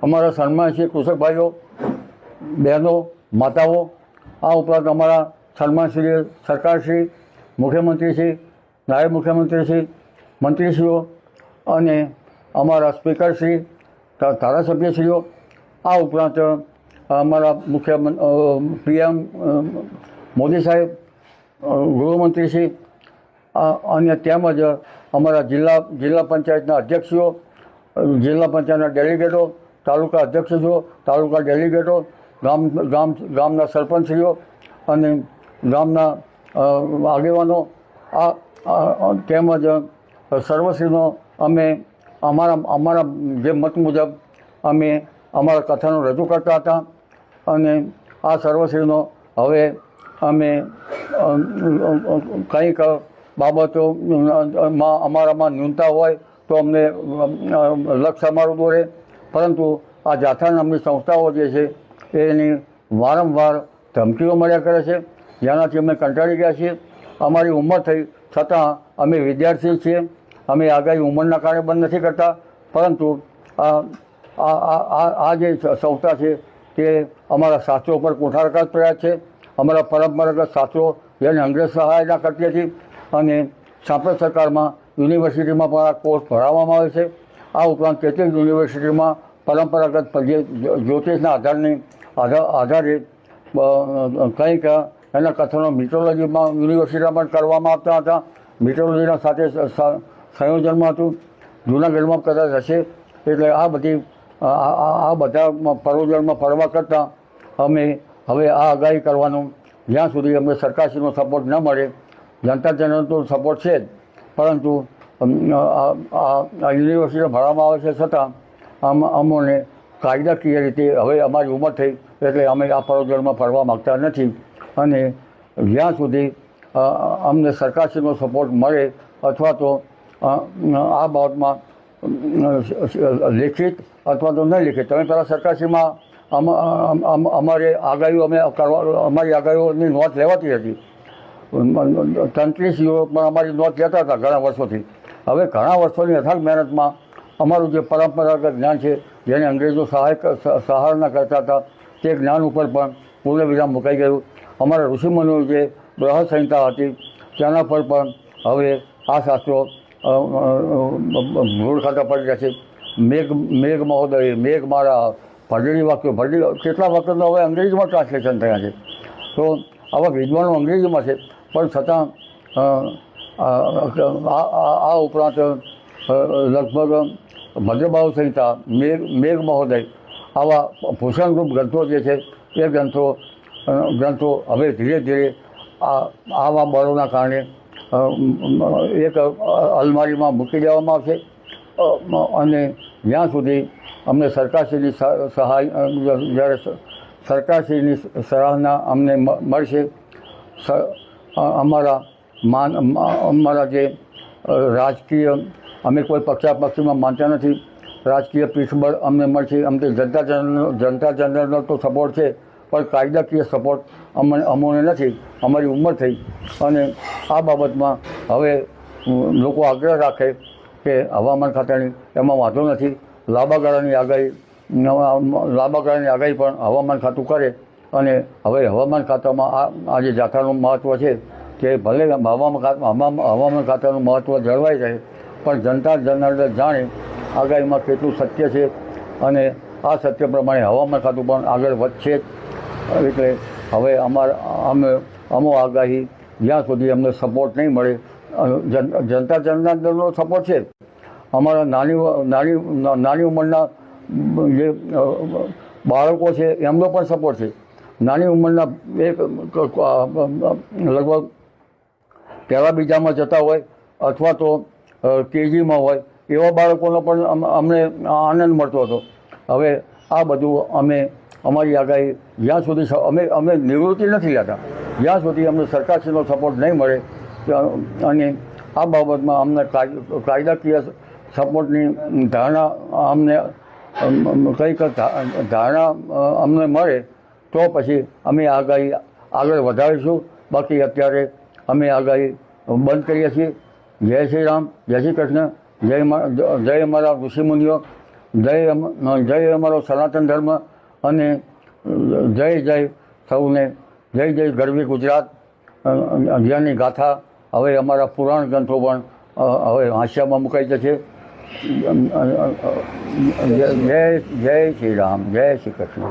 અમારા સન્માનશ્રી કૃષક ભાઈઓ, બહેનો, માતાઓ, આ ઉપરાંત અમારા સન્માનશ્રી સરકારશ્રી, મુખ્યમંત્રીશ્રી, નાયબ મુખ્યમંત્રીશ્રી, મંત્રીશ્રીઓ અને અમારા સ્પીકરશ્રી, ધારાસભ્યશ્રીઓ, આ ઉપરાંત અમારા પીએમ મોદી સાહેબ, ગૃહમંત્રીશ્રી અને તેમજ અમારા જિલ્લા પંચાયતના અધ્યક્ષીઓ, જિલ્લા પંચાયતના ડેલિગેટો, તાલુકા અધ્યક્ષો, તાલુકા ડેલિગેટો, ગામના સરપંચશ્રીઓ અને ગામના આગેવાનો, આ તેમજ સર્વશ્રીનો અમે અમારા જે મત મુજબ અમે અમારા કથનો રજૂ કરતા હતા અને આ સર્વશ્રીનો હવે અમે કંઈક બાબતોમાં અમારામાં ન્યૂનતા હોય તો અમને લક્ષ્ય અમારું દોરે, પરંતુ આ જાથા નામની સંસ્થાઓ જે છે એની વારંવાર ધમકીઓ મળ્યા કરે છે, જેનાથી અમે કંટાળી ગયા છીએ. અમારી ઉંમર થઈ છતાં અમે વિદ્યાર્થી છીએ. અમે આગાહી ઉંમરના કારણે બંધ નથી કરતા, પરંતુ આ જે સંસ્થા છે તે અમારા શાસ્ત્રો પર કુઠારઘાત પ્રયાસ છે. અમારા પરંપરાગત શાસ્ત્રો જેને અંગ્રેજ સહાયતા કરતી હતી અને સાંપ્રત સરકારમાં યુનિવર્સિટીમાં પણ આ કોર્સ ભણાવવામાં આવે છે. આ ઉપરાંત કેટલીક યુનિવર્સિટીમાં પરંપરાગત જે જ્યોતિષના આધારે કંઈક એના કથનો મિટ્રોલોજીમાં યુનિવર્સિટીમાં પણ કરવામાં આવતા હતા. મિટ્રોલોજીના સાથે સંયોજનમાં હતું. જૂનાગઢમાં કદાચ હશે. એટલે આ બધા પરોજનમાં ફરવા કરતાં અમે હવે આ આગાહી કરવાનું, જ્યાં સુધી અમને સરકારશ્રીનો સપોર્ટ ન મળે, જનતા જનાર્દનનો સપોર્ટ છે જ, પરંતુ આ યુનિવર્સિટીમાં ભણવામાં આવે છે છતાં અમોને કાયદાકીય રીતે હવે અમારી ઉંમર થઈ એટલે અમે આ પરોજનમાં ફરવા માગતા નથી. અને જ્યાં સુધી અમને સરકારશ્રીનો સપોર્ટ મળે અથવા તો આ બાબતમાં લેખિત અથવા તો ન લેખિત, તમે પહેલાં સરકારશ્રીમાં અમારી આગાહીઓની નોંધ લેવાતી હતી. તંત્રીશ્રીઓ પણ અમારી નોંધ લેતા હતા ઘણા વર્ષોથી. હવે ઘણા વર્ષોની અથાગ મહેનતમાં અમારું જે પરંપરાગત જ્ઞાન છે, જેને અંગ્રેજો સહારના કરતા હતા, તે જ્ઞાન ઉપર પણ પૂર્ણવિરામ મુકાઈ ગયું. અમારા ઋષિમુનિઓ જે બૃહદ સંહિતા હતી તેના પર પણ હવે આ શાસ્ત્રો ભૂળ ખાતા પડી રહ્યા છે. મેઘ મહોદય, મેઘ મારા, ભરડી વાક્યો, કેટલા વખતનો હવે અંગ્રેજીમાં ટ્રાન્સલેશન થયા છે. તો આવા વિદ્વાનો અંગ્રેજીમાં છે, પણ છતાં આ ઉપરાંત લગભગ ભદ્રબાહુ સંહિતા, મેઘ મહોદય, આવા ભૂષણરૂપ ગ્રંથો જે છે એ ગ્રંથો હવે ધીરે ધીરે આવા બળોના કારણે એક અલમારીમાં મૂકી દેવામાં આવશે. અને જ્યાં સુધી અમને સરકારશ્રીની જ્યારે સરકારશ્રીની સરાહના અમને મળશે, અમારા જે રાજકીય, અમે કોઈ પક્ષાપક્ષીમાં માનતા નથી, રાજકીય પીઠબળ અમને મળશે. અમને જનતા જનરલનો તો સપોર્ટ છે, પણ કાયદાકીય સપોર્ટ અમોને નથી. અમારી ઉંમર થઈ અને આ બાબતમાં હવે લોકો આગ્રહ રાખે કે હવામાન ખાતાની એમાં વાંધો નથી, લાંબા ગાળાની આગાહી પણ હવામાન ખાતું કરે. અને હવે હવામાન ખાતામાં આ જે જાથાનું મહત્ત્વ છે કે ભલે હવામાન ખાતાનું મહત્ત્વ જળવાઈ રહે, પણ જનતા જનાર્દન જાણે આગાહીમાં કેટલું સત્ય છે અને આ સત્ય પ્રમાણે હવામાન ખાતું પણ આગળ વધશે જ. એટલે હવે અમો આગાહી જ્યાં સુધી અમને સપોર્ટ નહીં મળે, જનતા જનાર્દનનો સપોર્ટ છે, અમારા નાની ઉંમરના જે બાળકો છે એમનો પણ સપોર્ટ છે. નાની ઉંમરના લગભગ પહેલાં બીજામાં જતા હોય અથવા તો કેજીમાં હોય એવા બાળકોનો પણ અમને આનંદ મળતો હતો. હવે આ બધું અમારી આગાહી જ્યાં સુધી અમે નિવૃત્તિ નથી લેતા, જ્યાં સુધી અમને સરકારશ્રીનો સપોર્ટ નહીં મળે અને આ બાબતમાં અમને કાયદાકીય સપોર્ટની ધારણા અમને મળે તો પછી અમે આગાહી આગળ વધારીશું. બાકી અત્યારે અમે આગાહી બંધ કરીએ છીએ. જય શ્રી રામ, જય શ્રી કૃષ્ણ, જય અમારા ઋષિમુનિઓ જય અમારો સનાતન ધર્મ અને જય જય સૌને, જય જય ગરવી ગુજરાત. જેની ગાથા હવે અમારા પુરાણ ગ્રંથો પણ હવે હાંસિયામાં મુકાઈ જશે. જય જય શ્રી રામ, જય શ્રી કૃષ્ણ.